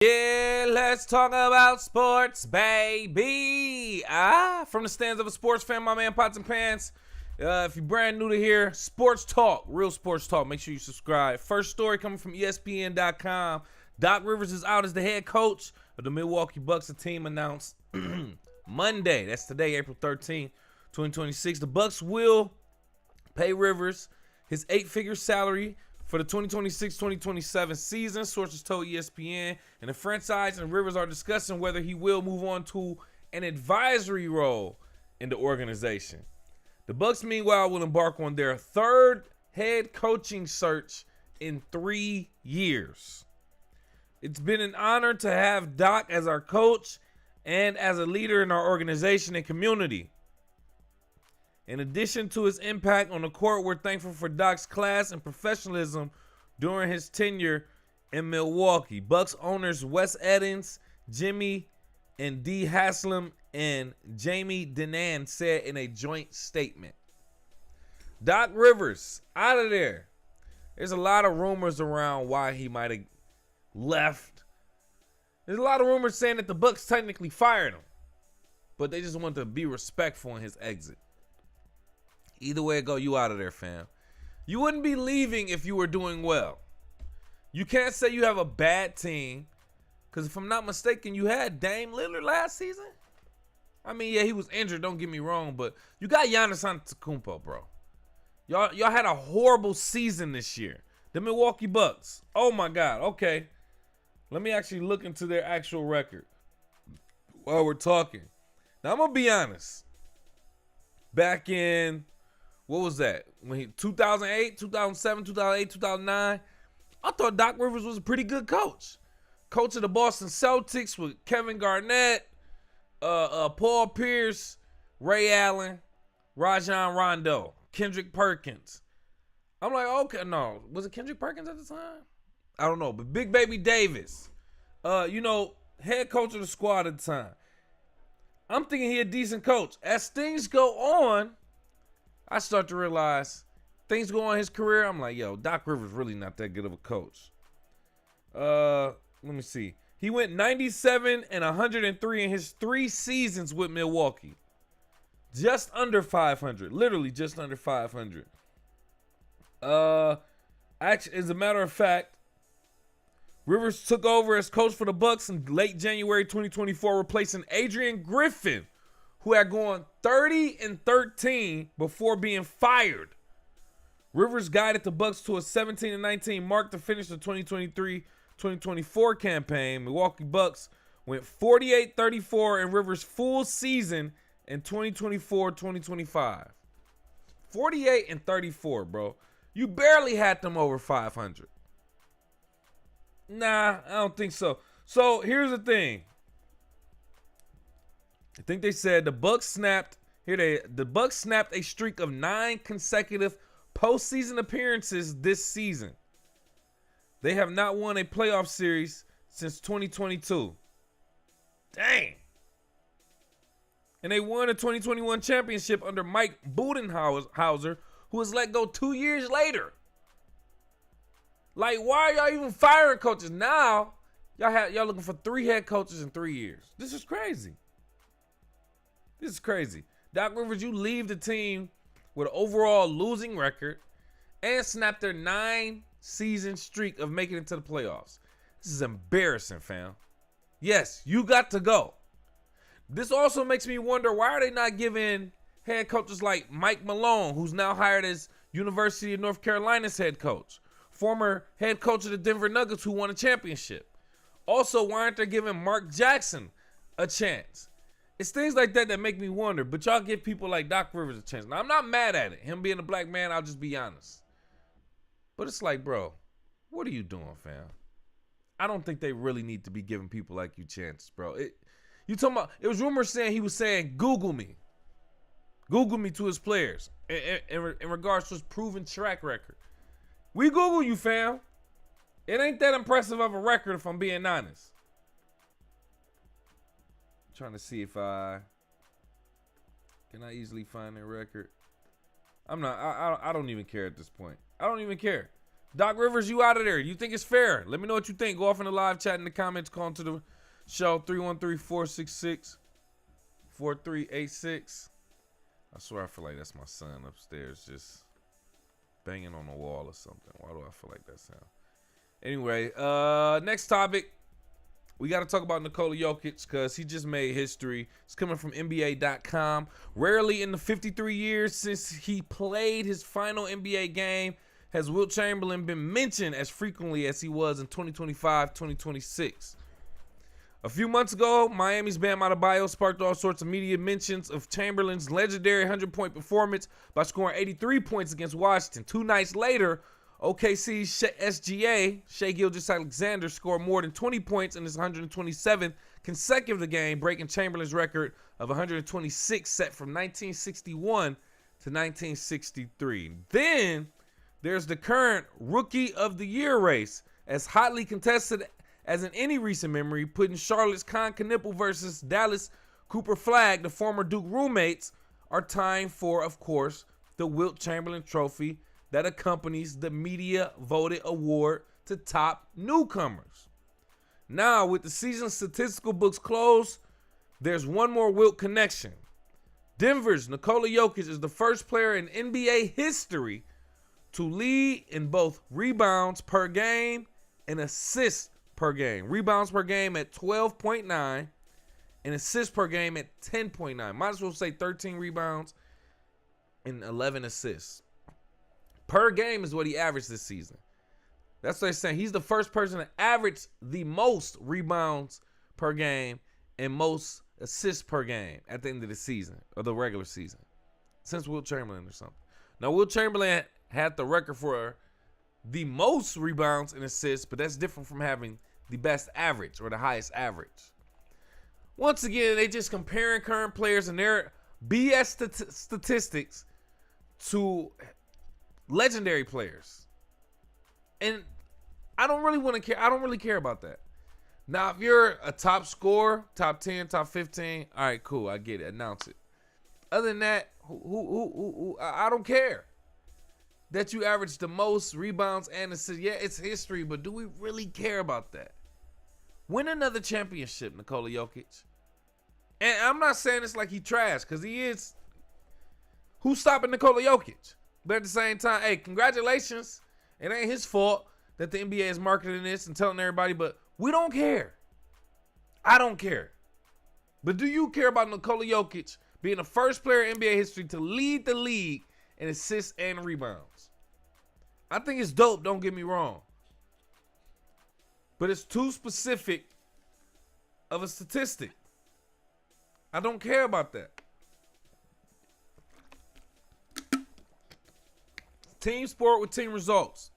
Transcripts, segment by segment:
Yeah, let's talk about sports, baby. From the stands of a sports fan, my man Pots and Pants. If you're brand new to here, sports talk, real sports talk. Make sure you subscribe. First story coming from ESPN.com. Doc Rivers is out as the head coach of the Milwaukee Bucks. The team announced Monday, that's today, April 13th, 2026. The Bucks will pay Rivers his 8-figure salary for the 2026-2027 season, sources told ESPN. And the franchise and Rivers are discussing whether he will move on to an advisory role in the organization. The Bucks, meanwhile, will embark on their third head coaching search in 3 years. It's been an honor to have Doc as our coach and as a leader in our organization and community. In addition to his impact on the court, we're thankful for Doc's class and professionalism during his tenure in Milwaukee. Bucks owners Wes Edens, Jimmy and D. Haslam, and Jamie Dinan said in a joint statement. Doc Rivers, out of there. There's a lot of rumors around why he might have left. There's a lot of rumors saying that the Bucks technically fired him, but they just want to be respectful in his exit. Either way it go, you out of there, fam. You wouldn't be leaving if you were doing well. You can't say you have a bad team, because if I'm not mistaken, you had Dame Lillard last season. I mean, yeah, he was injured, don't get me wrong, but you got Giannis Antetokounmpo, bro. Y'all had a horrible season this year. The Milwaukee Bucks. Oh, my God. Okay. Let me actually look into their actual record while we're talking. Now, I'm going to be honest. Back in... what was that? 2008, 2007, 2008, 2009? I thought Doc Rivers was a pretty good coach. Coach of the Boston Celtics with Kevin Garnett, Paul Pierce, Ray Allen, Rajon Rondo, Kendrick Perkins. I'm like, okay, no. Was it Kendrick Perkins at the time? I don't know. But Big Baby Davis, head coach of the squad at the time. I'm thinking he a decent coach. As things go on, I start to realize things go on in his career. I'm like, yo, Doc Rivers really not that good of a coach. Let me see. He went 97 and 103 in his 3 seasons with Milwaukee. Just under 500. Literally just under 500. Actually, as a matter of fact, Rivers took over as coach for the Bucks in late January 2024, replacing Adrian Griffin, who had gone 30-13 before being fired. Rivers guided the Bucks to a 17-19 mark to finish the 2023-2024 campaign. Milwaukee Bucks went 48-34 in Rivers' full season in 2024-2025. 48-34, bro. You barely had them over 500. Nah, I don't think so. So here's the thing. I think they said the Bucks snapped a streak of 9 consecutive postseason appearances this season. They have not won a playoff series since 2022. Dang. And they won a 2021 championship under Mike Budenholzer, who was let go 2 years later. Like, why are y'all even firing coaches now? Y'all looking for 3 head coaches in 3 years. This is crazy. This is crazy. Doc Rivers, you leave the team with an overall losing record and snap their 9-season streak of making it to the playoffs. This is embarrassing, fam. Yes, you got to go. This also makes me wonder, why are they not giving head coaches like Mike Malone, who's now hired as University of North Carolina's head coach, former head coach of the Denver Nuggets who won a championship? Also, why aren't they giving Mark Jackson a chance? It's things like that that make me wonder, but y'all give people like Doc Rivers a chance. Now, I'm not mad at it. Him being a black man, I'll just be honest. But it's like, bro, what are you doing, fam? I don't think they really need to be giving people like you chances, bro. It was rumors saying he was saying, Google me. Google me to his players in regards to his proven track record. We Google you, fam. It ain't that impressive of a record, if I'm being honest. Trying to see if can I easily find their record. I don't even care at this point. I don't even care. Doc Rivers, you out of there. You think it's fair? Let me know what you think. Go off in the live chat in the comments. Call into the show 313-466-4386. I swear I feel like that's my son upstairs just banging on the wall or something. Why do I feel like that sound? Anyway, next topic. We got to talk about Nikola Jokic because he just made history. It's coming from NBA.com. Rarely in the 53 years since he played his final NBA game has Wilt Chamberlain been mentioned as frequently as he was in 2025-2026. A few months ago, Miami's Bam Adebayo sparked all sorts of media mentions of Chamberlain's legendary 100-point performance by scoring 83 points against Washington. 2 nights later, OKC's SGA, Shai Gilgeous-Alexander, scored more than 20 points in his 127th consecutive game, breaking Chamberlain's record of 126 set from 1961 to 1963. Then there's the current Rookie of the Year race, as hotly contested as in any recent memory, putting Charlotte's Con Knippel versus Dallas' Cooper Flagg, the former Duke roommates, are tying for, of course, the Wilt Chamberlain Trophy that accompanies the media-voted award to top newcomers. Now, with the season statistical books closed, there's one more Wilt connection. Denver's Nikola Jokic is the first player in NBA history to lead in both rebounds per game and assists per game. Rebounds per game at 12.9 and assists per game at 10.9. Might as well say 13 rebounds and 11 assists. Per game is what he averaged this season. That's what they're saying. He's the first person to average the most rebounds per game and most assists per game at the end of the season, or the regular season, since Wilt Chamberlain or something. Now, Wilt Chamberlain had the record for the most rebounds and assists, but that's different from having the best average or the highest average. Once again, they just comparing current players and their BS statistics to legendary players. And I don't really want to care. I don't really care about that. Now, if you're a top scorer, top 10, top 15, all right, cool. I get it. Announce it. Other than that, I don't care that you average the most rebounds and assists. Yeah, it's history, but do we really care about that? Win another championship, Nikola Jokic. And I'm not saying it's like he trash, because he is. Who's stopping Nikola Jokic? But at the same time, hey, congratulations. It ain't his fault that the NBA is marketing this and telling everybody, but we don't care. I don't care. But do you care about Nikola Jokic being the first player in NBA history to lead the league in assists and rebounds? I think it's dope, don't get me wrong. But it's too specific of a statistic. I don't care about that. Team sport with team results.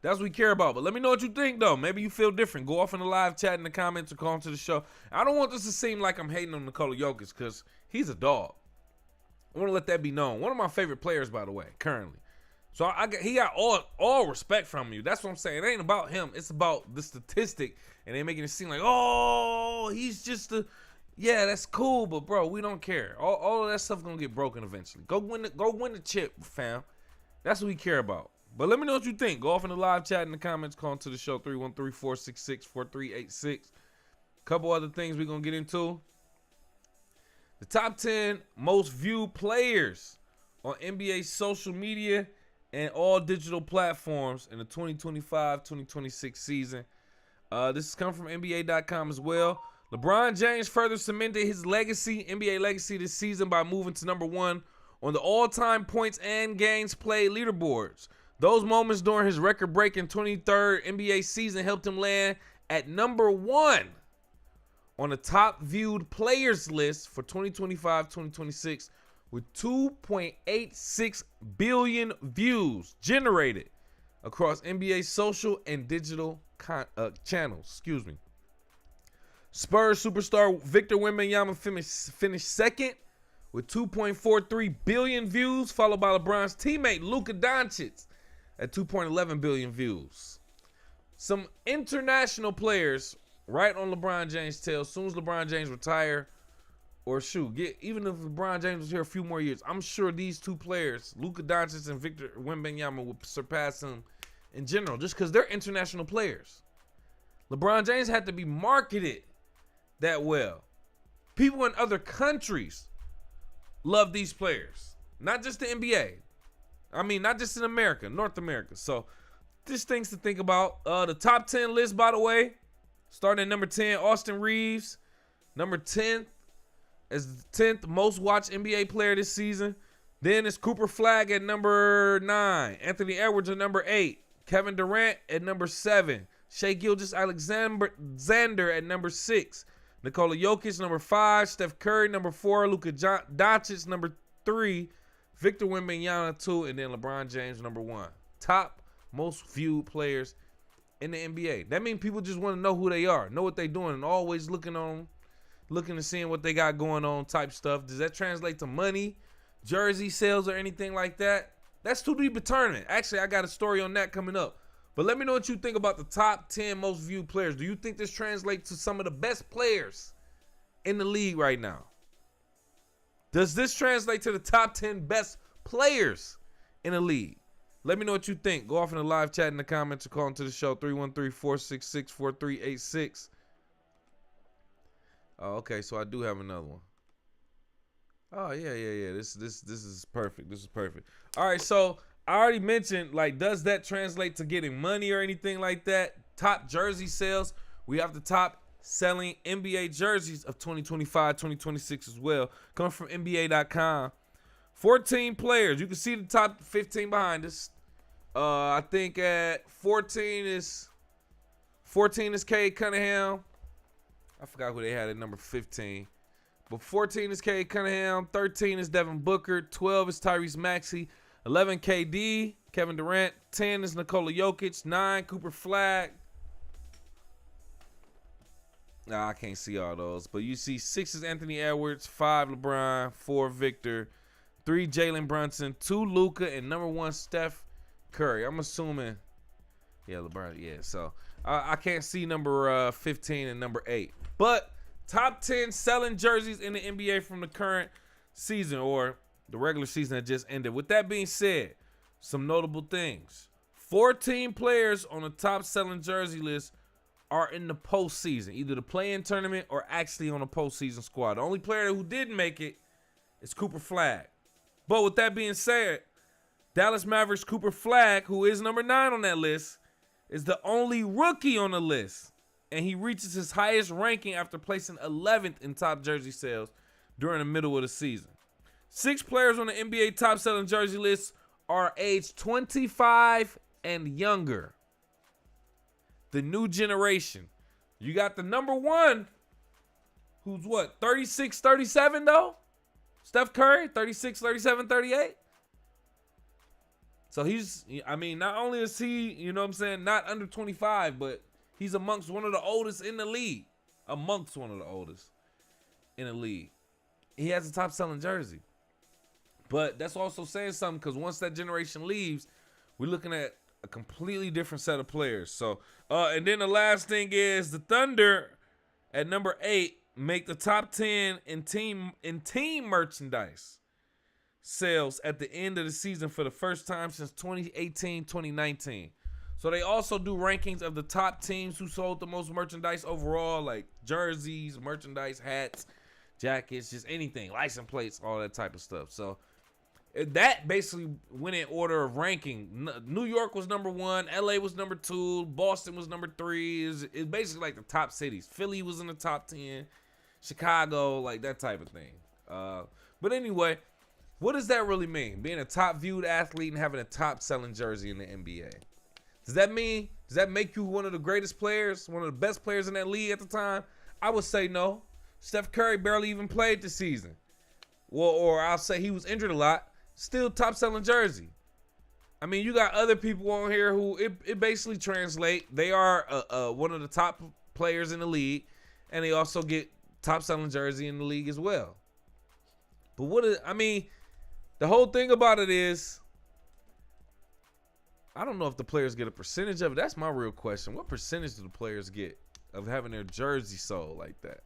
That's what we care about. But let me know what you think, though. Maybe you feel different. Go off in the live chat in the comments or call into the show. I don't want this to seem like I'm hating on Nikola Jokic because he's a dog. I want to let that be known. One of my favorite players, by the way, currently. So he got all respect from you. That's what I'm saying. It ain't about him. It's about the statistic. And they making it seem like, oh, he's just a... Yeah, that's cool, but, bro, we don't care. All of that stuff going to get broken eventually. Go win the chip, fam. That's what we care about. But let me know what you think. Go off in the live chat in the comments. Call into the show 313-466-4386. Couple other things we're going to get into. The top 10 most viewed players on NBA social media and all digital platforms in the 2025-2026 season. This is coming from NBA.com as well. LeBron James further cemented his legacy, NBA legacy this season by moving to number 1 on the all-time points and games played leaderboards. Those moments during his record-breaking 23rd NBA season helped him land at number 1 on the top-viewed players list for 2025-2026 with 2.86 billion views generated across NBA social and digital channels. Spurs superstar Victor Wembanyama finished second with 2.43 billion views, followed by LeBron's teammate Luka Doncic at 2.11 billion views. Some international players right on LeBron James' tail. As soon as LeBron James retire, or even if LeBron James was here a few more years, I'm sure these two players, Luka Doncic and Victor Wembanyama, will surpass him in general, just because they're international players. LeBron James had to be marketed that well. People in other countries love these players, not just the NBA. I mean, not just in America, North America. So, just things to think about. The top 10 list, by the way, starting at number 10, Austin Reeves. Number 10 is the 10th most watched NBA player this season. Then it's Cooper Flagg at number 9. Anthony Edwards at number 8. Kevin Durant at number 7. Shai Gilgeous-Alexander at number 6. Nikola Jokic, number 5. Steph Curry, number 4. Luka Doncic, number 3. Victor Wembanyama, 2. And then LeBron James, number 1. Top most viewed players in the NBA. That means people just want to know who they are, know what they're doing, and always looking and seeing what they got going on type stuff. Does that translate to money, jersey sales, or anything like that? That's to be determined. Actually, I got a story on that coming up. But let me know what you think about the top 10 most viewed players. Do you think this translates to some of the best players in the league right now? Does this translate to the top 10 best players in the league? Let me know what you think. Go off in the live chat in the comments or call into the show 313-466-4386. Oh, okay, so I do have another one. Oh, yeah. This is perfect. This is perfect. All right, so I already mentioned, like, does that translate to getting money or anything like that? Top jersey sales. We have the top selling NBA jerseys of 2025, 2026 as well. Coming from NBA.com. 14 players. You can see the top 15 behind us. I think at 14 is Cade Cunningham. I forgot who they had at number 15. But 14 is Cade Cunningham. 13 is Devin Booker. 12 is Tyrese Maxey. 11, KD, Kevin Durant. 10 is Nikola Jokic. 9, Cooper Flagg. Nah, I can't see all those. But you see 6 is Anthony Edwards. 5, LeBron. 4, Victor. 3, Jalen Brunson. 2, Luka. And number 1, Steph Curry. I'm assuming. Yeah, LeBron. Yeah, so I can't see number 15 and number 8. But top 10 selling jerseys in the NBA from the current season or the regular season that just ended. With that being said, some notable things. 14 players on the top selling jersey list are in the postseason, either the play-in tournament or actually on a postseason squad. The only player who didn't make it is Cooper Flagg. But with that being said, Dallas Mavericks Cooper Flagg, who is number 9 on that list, is the only rookie on the list. And he reaches his highest ranking after placing 11th in top jersey sales during the middle of the season. 6 players on the NBA top selling jersey list are aged 25 and younger. The new generation. You got the number 1, who's what, 36, 37 though? Steph Curry, 36, 37, 38. So he's, I mean, not only is he, you know what I'm saying, not under 25, but he's amongst one of the oldest in the league. Amongst one of the oldest in the league. He has a top selling jersey. But that's also saying something because once that generation leaves, we're looking at a completely different set of players. So, and then the last thing is the Thunder at number 8 make the top 10 in team merchandise sales at the end of the season for the first time since 2018, 2019. So they also do rankings of the top teams who sold the most merchandise overall, like jerseys, merchandise, hats, jackets, just anything, license plates, all that type of stuff. So that basically went in order of ranking. New York was number 1, LA was number 2, Boston was number 3. It's basically like the top cities. Philly was in the top 10, Chicago, like that type of thing. But anyway, what does that really mean? Being a top viewed athlete and having a top selling jersey in the NBA. Does that make you one of the greatest players, one of the best players in that league at the time? I would say no. Steph Curry barely even played this season. Well, or I'll say he was injured a lot. Still top selling jersey. I mean, you got other people on here who it basically translate. They are one of the top players in the league, and they also get top selling jersey in the league as well. But the whole thing about it is, I don't know if the players get a percentage of it. That's my real question. What percentage do the players get of having their jersey sold like that?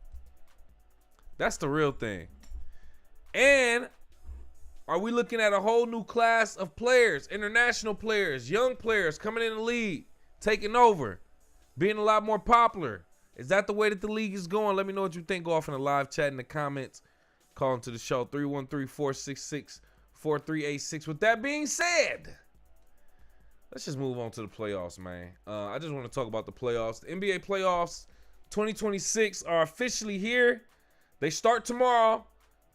That's the real thing. And Are we looking at a whole new class of players, international players, young players coming in the league, taking over, being a lot more popular? Is that the way that the league is going? Let me know what you think. Go off in the live chat in the comments. Call into the show, 313-466-4386. With that being said, let's just move on to the playoffs, man. I just want to talk about the playoffs. The NBA playoffs 2026 are officially here. They start tomorrow,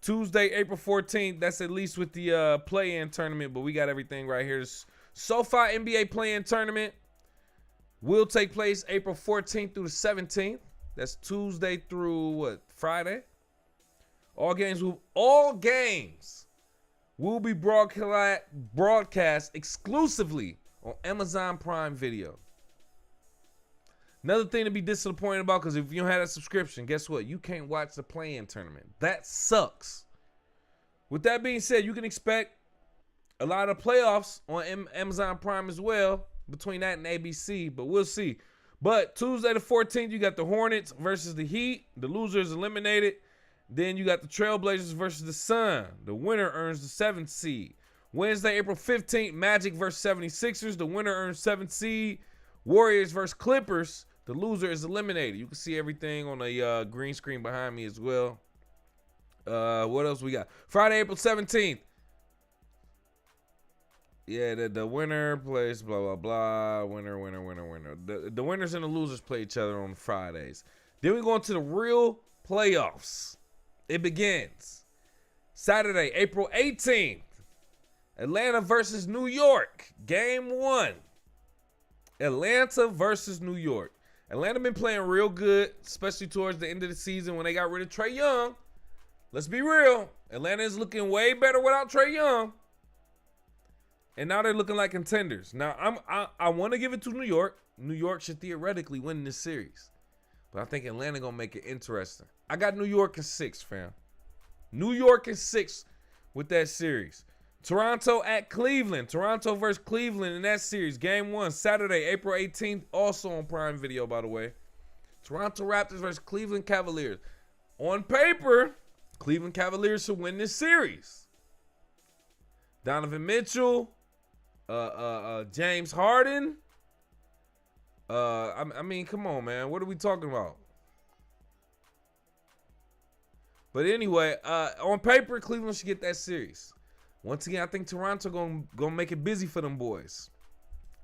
Tuesday, April 14th. That's at least with the play-in tournament, but we got everything right here. The SoFi NBA play-in tournament will take place April 14th through the 17th. That's Tuesday through, Friday? All games will be broadcast exclusively on Amazon Prime Video. Another thing to be disappointed about, because if you don't have that subscription, guess what? You can't watch the play-in tournament. That sucks. With that being said, you can expect a lot of playoffs on Amazon Prime as well, between that and ABC, but we'll see. But Tuesday the 14th, you got the Hornets versus the Heat. The loser is eliminated. Then you got the Trailblazers versus the Sun. The winner earns the 7th seed. Wednesday, April 15th, Magic versus 76ers. The winner earns 7th seed. Warriors versus Clippers. The loser is eliminated. You can see everything on a green screen behind me as well. What else we got? Friday, April 17th. Yeah, the winner plays blah, blah, blah. Winner. The winners and the losers play each other on Fridays. Then we go into the real playoffs. It begins Saturday, April 18th. Atlanta versus New York. Game 1. Atlanta versus New York. Atlanta been playing real good, especially towards the end of the season when they got rid of Trae Young. Let's be real. Atlanta is looking way better without Trae Young. And now they're looking like contenders. Now, I want to give it to New York. New York should theoretically win this series. But I think Atlanta going to make it interesting. I got New York in 6, fam. New York in 6 with that series. Toronto at Cleveland. Toronto versus Cleveland in that series. Game 1, Saturday, April 18th. Also on Prime Video, by the way. Toronto Raptors versus Cleveland Cavaliers. On paper, Cleveland Cavaliers should win this series. Donovan Mitchell. James Harden. I mean, come on, man. What are we talking about? But anyway, on paper, Cleveland should get that series. Once again, I think Toronto gonna make it busy for them boys.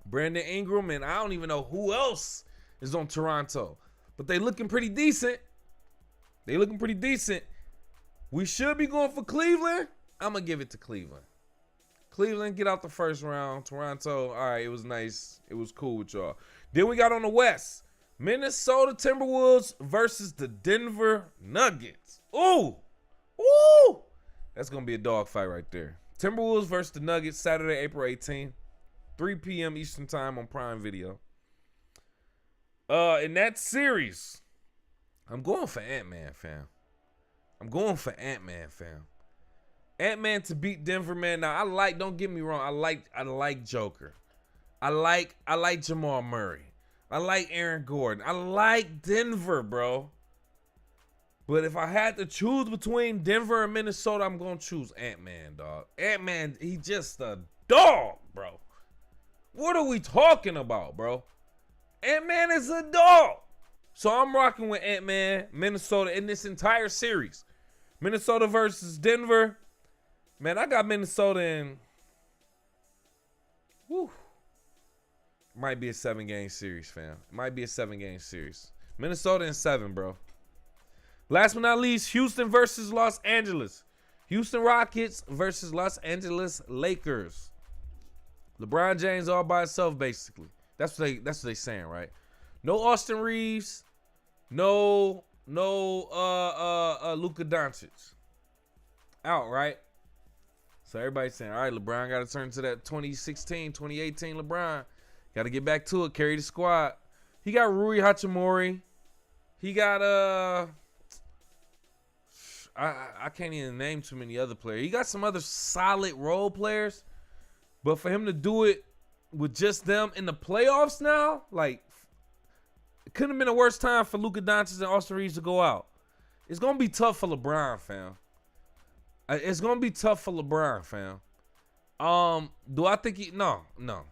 Brandon Ingram, and I don't even know who else is on Toronto. But they looking pretty decent. We should be going for Cleveland. I'm going to give it to Cleveland. Cleveland, get out the first round. Toronto, all right, it was nice. It was cool with y'all. Then we got on the West, Minnesota Timberwolves versus the Denver Nuggets. Ooh. That's going to be a dog fight right there. Timberwolves versus the Nuggets, Saturday, April 18th, 3 p.m. Eastern Time on Prime Video. In that series, I'm going for Ant-Man, fam. Ant-Man to beat Denver, man. Now, don't get me wrong, I like Joker. I like Jamal Murray. I like Aaron Gordon. I like Denver, bro. But if I had to choose between Denver and Minnesota, I'm going to choose Ant-Man, dog. Ant-Man, he just a dog, bro. What are we talking about, bro? Ant-Man is a dog. So I'm rocking with Ant-Man, Minnesota in this entire series. Minnesota versus Denver. Man, I got Minnesota in. Woo. Might be a 7-game series, fam. Minnesota in 7, bro. Last but not least, Houston versus Los Angeles. Houston Rockets versus Los Angeles Lakers. LeBron James all by himself, basically. That's what they saying, right? No Austin Reeves. No Luka Doncic. Out, right? So everybody's saying, all right, LeBron got to turn to that 2016, 2018 LeBron. Got to get back to it, carry the squad. He got Rui Hachimura. He got I can't even name too many other players. He got some other solid role players. But for him to do it with just them in the playoffs now, like, it couldn't have been a worse time for Luka Doncic and Austin Reeves to go out. It's going to be tough for LeBron, fam. It's gonna be tough for LeBron, fam. Do I think no. I'm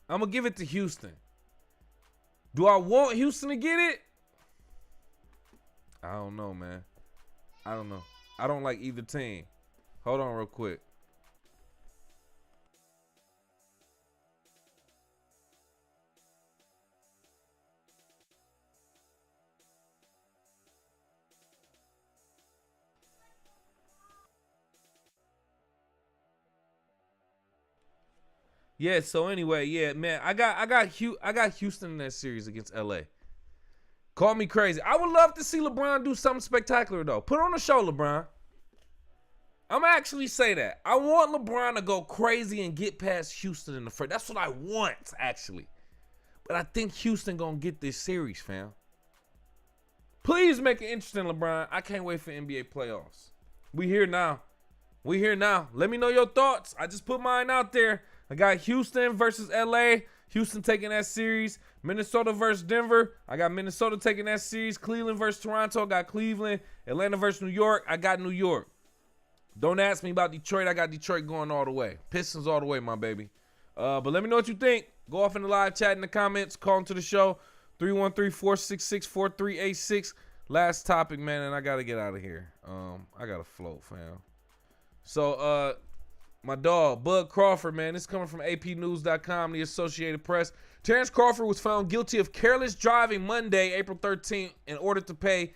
gonna give it to Houston. Do I want Houston to get it? I don't know, man. I don't know. I don't like either team. Hold on real quick. Yeah, so anyway, yeah, man, I got Houston in that series against LA. Call me crazy. I would love to see LeBron do something spectacular though. Put on a show, LeBron. I'm actually say that. I want LeBron to go crazy and get past Houston in the first. That's what I want, actually. But I think Houston gonna get this series, fam. Please make it interesting, LeBron. I can't wait for NBA playoffs. We here now. Let me know your thoughts. I just put mine out there. I got Houston versus LA. Houston taking that series. Minnesota versus Denver. I got Minnesota taking that series. Cleveland versus Toronto. I got Cleveland. Atlanta versus New York. I got New York. Don't ask me about Detroit. I got Detroit going all the way. Pistons all the way, my baby. But let me know what you think. Go off in the live chat in the comments. Call into the show. 313-466-4386. Last topic, man, and I got to get out of here. I got to float, fam. So, my dog, Bud Crawford, man, this is coming from APnews.com, the Associated Press. Terrence Crawford was found guilty of careless driving Monday, April 13th, in order to pay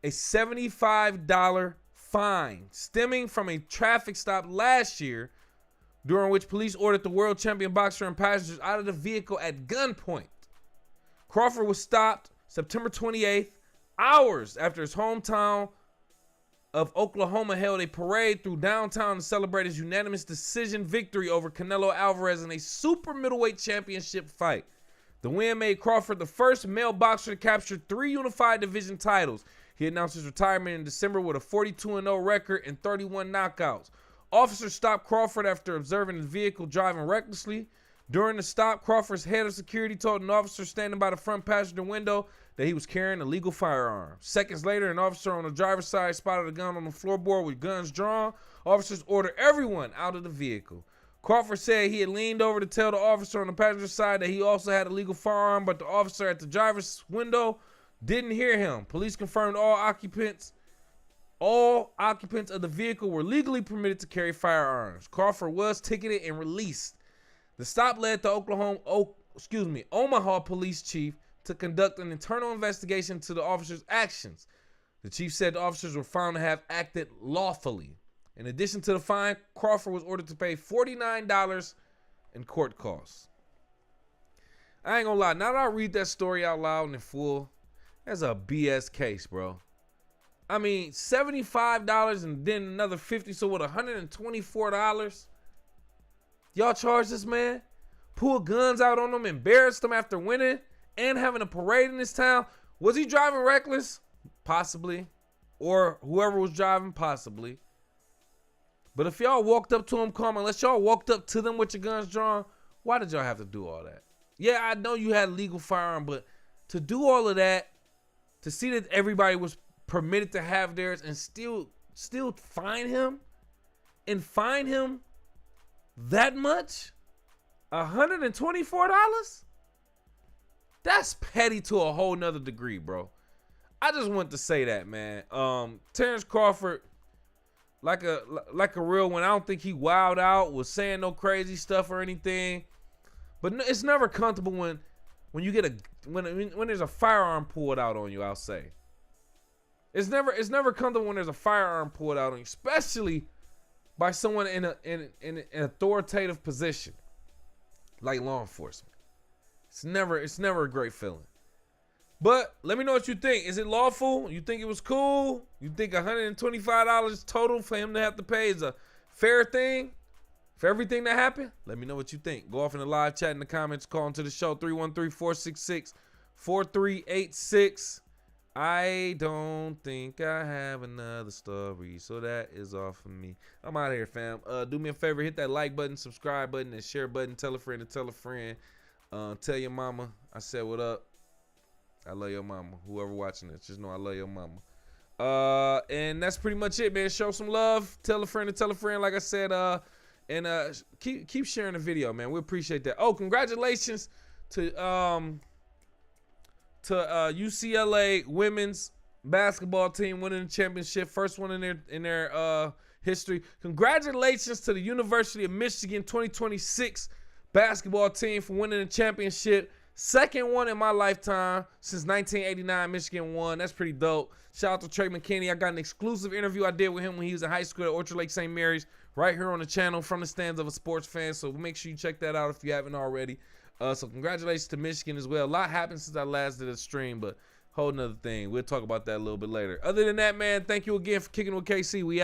a $75 fine stemming from a traffic stop last year, during which police ordered the world champion boxer and passengers out of the vehicle at gunpoint. Crawford was stopped September 28th, hours after his hometown of Oklahoma held a parade through downtown to celebrate his unanimous decision victory over Canelo Alvarez in a super middleweight championship fight. The win made Crawford the first male boxer to capture 3 unified division titles. He announced his retirement in December with a 42-0 record and 31 knockouts. Officers stopped Crawford after observing his vehicle driving recklessly. During the stop, Crawford's head of security told an officer standing by the front passenger window that he was carrying a legal firearm. Seconds later, an officer on the driver's side spotted a gun on the floorboard with guns drawn. Officers ordered everyone out of the vehicle. Crawford said he had leaned over to tell the officer on the passenger side that he also had a legal firearm, but the officer at the driver's window didn't hear him. Police confirmed all occupants of the vehicle were legally permitted to carry firearms. Crawford was ticketed and released. The stop led to Omaha police chief to conduct an internal investigation into the officers' actions. The chief said the officers were found to have acted lawfully. In addition to the fine, Crawford was ordered to pay $49 in court costs. I ain't gonna lie, now that I read that story out loud and in full, that's a BS case, bro. I mean, $75 and then another $50, so what, $124? Y'all charge this man? Pull guns out on him, embarrassed him after winning, and having a parade in this town? Was he driving reckless? Possibly. Or whoever was driving, possibly. But if y'all walked up to him calm, unless y'all walked up to them with your guns drawn, why did y'all have to do all that? Yeah, I know you had a legal firearm, but to do all of that, to see that everybody was permitted to have theirs and still fine him that much? $124? That's petty to a whole nother degree, bro. I just want to say that, man. Terrence Crawford, like a real one. I don't think he wilded out, was saying no crazy stuff or anything. But it's never comfortable when you get when there's a firearm pulled out on you. I'll say it's never comfortable when there's a firearm pulled out on you, especially by someone in an authoritative position like law enforcement. It's never a great feeling. But let me know what you think. Is it lawful? You think it was cool? You think $125 total for him to have to pay is a fair thing for everything that happened? Let me know what you think. Go off in the live chat in the comments. Call into the show 313-466-4386. I don't think I have another story, so that is all for me. I'm out of here, fam. Do me a favor, hit that like button, subscribe button, and share button. Tell a friend to tell a friend. Tell your mama I said what up. I love your mama. Whoever watching this, just know I love your mama. And that's pretty much it, man. Show some love. Tell a friend to tell a friend, like I said. And keep sharing the video, man. We appreciate that. Oh, congratulations to UCLA women's basketball team winning the championship, first one in their history. Congratulations to the University of Michigan 2026 basketball team for winning the championship. Second one in my lifetime since 1989. Michigan won. That's pretty dope. Shout out to Trey McKinney. I got an exclusive interview I did with him when he was in high school at Orchard Lake St. Mary's, right here on the channel, From the Stands of a Sports Fan. So make sure you check that out if you haven't already. So congratulations to Michigan as well. A lot happened since I last did a stream, but whole nother thing. We'll talk about that a little bit later. Other than that, man, thank you again for kicking with KC. We